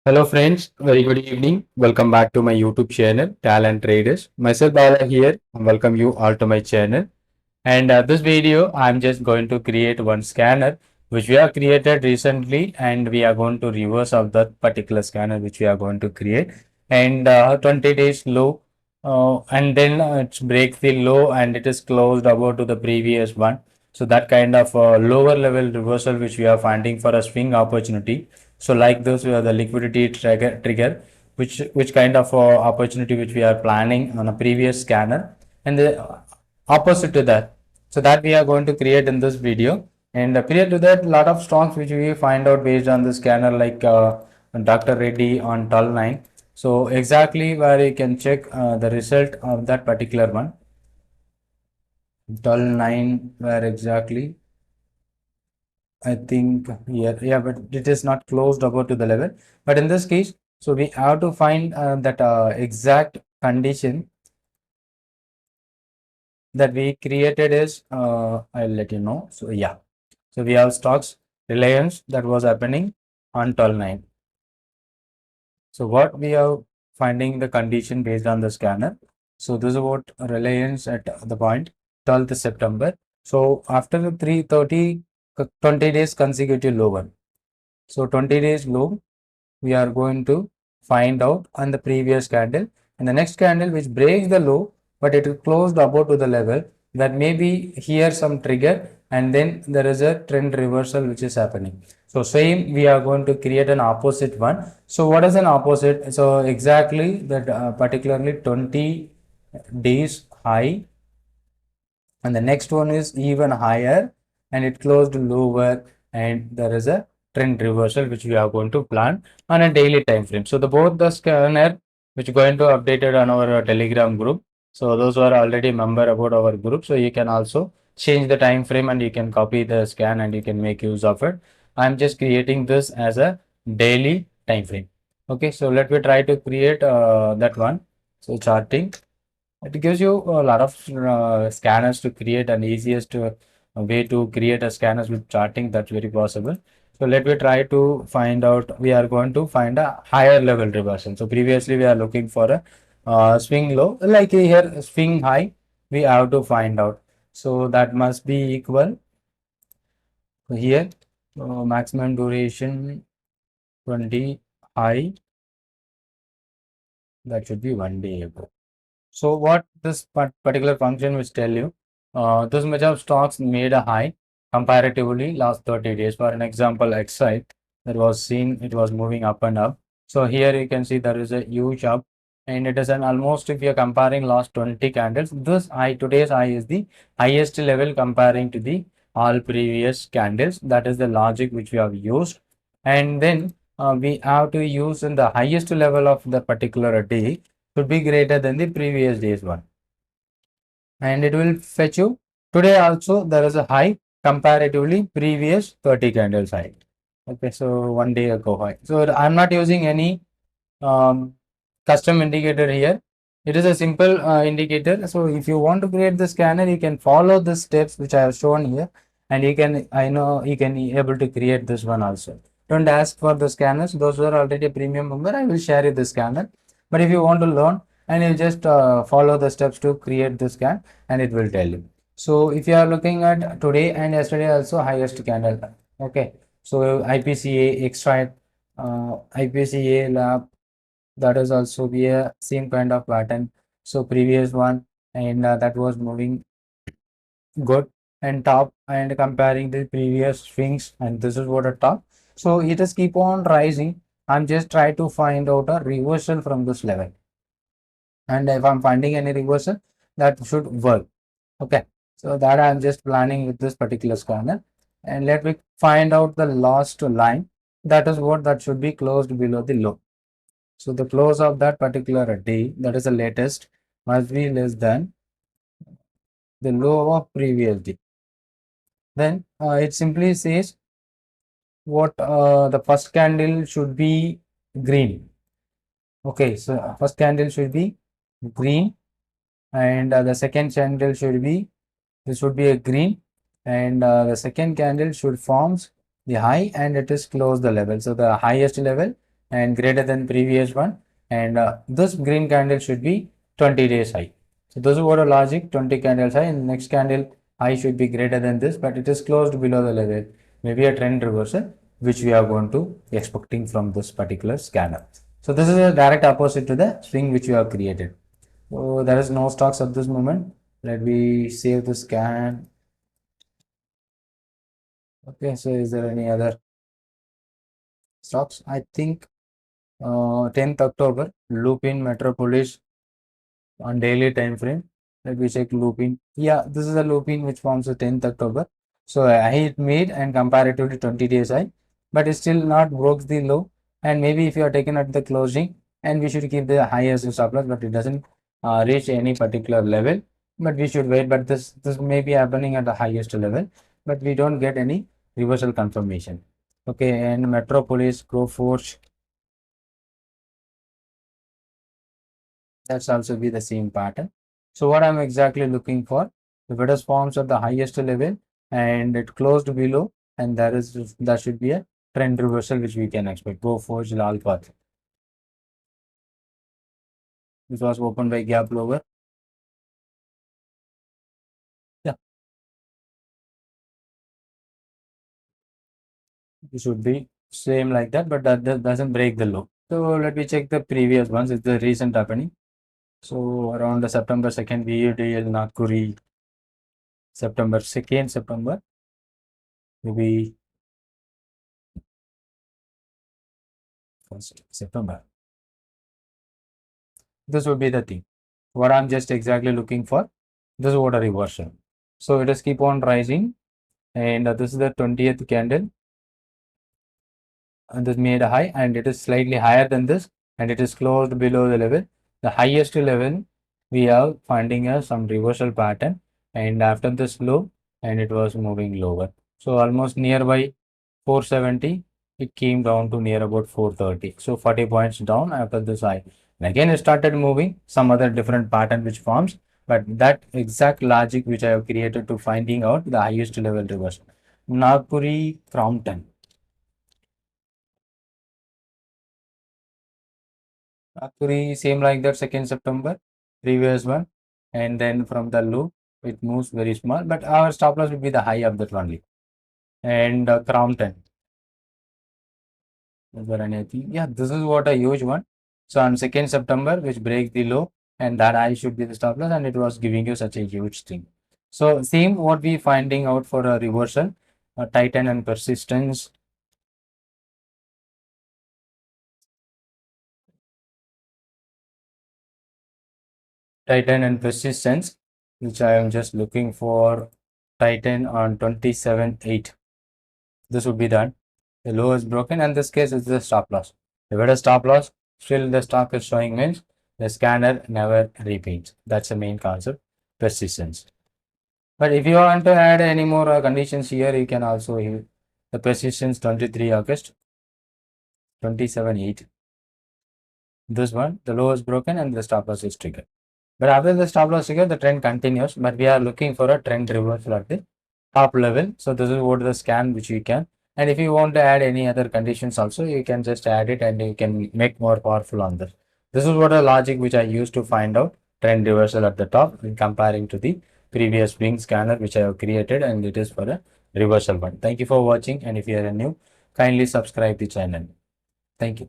Hello friends, very good evening. Welcome back to my YouTube channel, Talent Traders. Myself Bala here. Welcome you all to my channel. And this video, I'm just going to create one scanner which we have created recently, and we are going to reverse of that particular scanner which we are going to create. And 20 days low, and then it breaks the low and it is closed about to the previous one. So that kind of lower level reversal which we are finding for a swing opportunity. So like this, we have the liquidity trigger which kind of opportunity which we are planning on a previous scanner, and the opposite to that, so that we are going to create in this video. And prior to that, lot of stocks which we find out based on the scanner, like Dr. Reddy on 12.9. So exactly where you can check the result of that particular one. 12.9 where exactly, I think here, yeah, but it is not closed about to the level. But in this case, so we have to find that exact condition that we created is, I'll let you know. So yeah, so we have stocks Reliance that was happening on 12.9. So what we are finding the condition based on the scanner. So this is what Reliance at the point 12th September. So after the 330 20 days consecutive lower. So 20 days low we are going to find out on the previous candle, and the next candle which breaks the low but it is closed above to the level, that may be here some trigger, and then there is a trend reversal which is happening. So same we are going to create an opposite one. So what is an opposite? So exactly that particularly 20 days high, and the next one is even higher and it closed lower, and there is a trend reversal which we are going to plan on a daily time frame. So the both the scanner which going to updated on our Telegram group. So those who are already member about our group, so you can also change the time frame and you can copy the scan and you can make use of it. I'm just creating this as a daily time frame. Okay, so let me try to create that one. So charting, it gives you a lot of scanners to create, and easiest way to create a scanners with charting, that's very possible. So let me try to find out, we are going to find a higher level reversal. So previously we are looking for a swing low, like here swing high we have to find out. So that must be equal here, maximum duration 20 high, that should be 1 day ago. So what this particular function will tell you, this much of stocks made a high comparatively last 30 days. For an example, XI that was seen, it was moving up and up. So here you can see there is a huge up, and it is an almost, if you are comparing last 20 candles, this high, today's high is the highest level comparing to the all previous candles. That is the logic which we have used. And then we have to use in the highest level of the particular day should be greater than the previous day's one, and it will fetch you today also there is a high comparatively previous 30 candles high. Okay, so 1 day ago high. So I'm not using any custom indicator here. It is a simple indicator. So if you want to create the scanner, you can follow the steps which I have shown here, and you can, I know you can be able to create this one also. Don't ask for the scanners, those who are already a premium member, I will share you the scanner. But if you want to learn, and you just follow the steps to create the scan, and it will tell you. So if you are looking at today and yesterday also highest candle. Okay, so IPCA extract, IPCA lab, that is also be a same kind of pattern. So previous one, and that was moving good and top, and comparing the previous swings, and this is what a top. So it is keep on rising. I'm just trying to find out a reversal from this level, and if I'm finding any reversal, that should work. Okay, so that I'm just planning with this particular scanner, and let me find out the last line. That is what that should be closed below the low. So the close of that particular day, that is the latest, must be less than the low of previous day. Then it simply says what the first candle should be green. Okay, so first candle should be green, and the second candle should be, this should be a green, and the second candle should forms the high, and it is close the level. So the highest level and greater than previous one, and this green candle should be 20 days high. So this is what a logic, 20 candles high, and next candle high should be greater than this, but it is closed below the level, maybe a trend reversal which we are going to expecting from this particular scanner. So this is a direct opposite to the swing which we have created. So there is no stocks at this moment. Let me save the scan. Okay, so is there any other stocks? I think 10th October, Lupin Metropolis on daily time frame. Let me check Lupin. Yeah, this is a Lupin which forms the 10th October. So it made and comparatively 20 days high, but it still not broke the low. And maybe if you are taken at the closing, and we should keep the highest stop loss, but it doesn't reach any particular level. But we should wait. But this may be happening at the highest level, but we don't get any reversal confirmation. Okay, and Metropolis, Growforge, that's also be the same pattern. So what I'm exactly looking for, if it is forms at the highest level and it closed below, and that should be a trend reversal which we can expect. Go for lal path. This was opened by gap lower. Yeah, it should be same like that, but that doesn't break the low. So let me check the previous ones. It's the recent happening. So around the September 2nd, VUDL Nagpuri, September 2nd, September, maybe 1st September. This would be the thing. What I'm just exactly looking for, this is what a reversal. So it is keep on rising, and this is the 20th candle, and this made a high, and it is slightly higher than this, and it is closed below the level. The highest level we are finding some reversal pattern, and after this low, and it was moving lower. So almost nearby 470, it came down to near about 430. So 40 points down after this high. And again, it started moving some other different pattern which forms, but that exact logic which I have created to finding out the highest level reversal. Nagpuri Crompton. Nagpuri same like that 2nd September, previous one, and then from the low, it moves very small, but our stop loss will be the high of that only. And Crompton. Is there anything? Yeah, this is what a huge one. So on 2nd September, which breaks the low, and that high should be the stop loss, and it was giving you such a huge thing. So same what we finding out for a reversal, Titan and persistence. Titan and persistence, which I am just looking for Titan on 27.8. This would be done. The low is broken, and this case is the stop loss. If it is stop loss, still the stock is showing means the scanner never repeats. That's the main concept, persistence. But if you want to add any more conditions here, you can also use the persistence 23 August, 27.8. This one, the low is broken and the stop loss is triggered. But after the stop loss trigger, the trend continues, but we are looking for a trend reversal at the top level. So this is what the scan which we can. And if you want to add any other conditions also, you can just add it and you can make more powerful on this. This is what a logic which I used to find out trend reversal at the top in comparing to the previous swing scanner which I have created, and it is for a reversal one. Thank you for watching, and if you are new, kindly subscribe the channel. Thank you.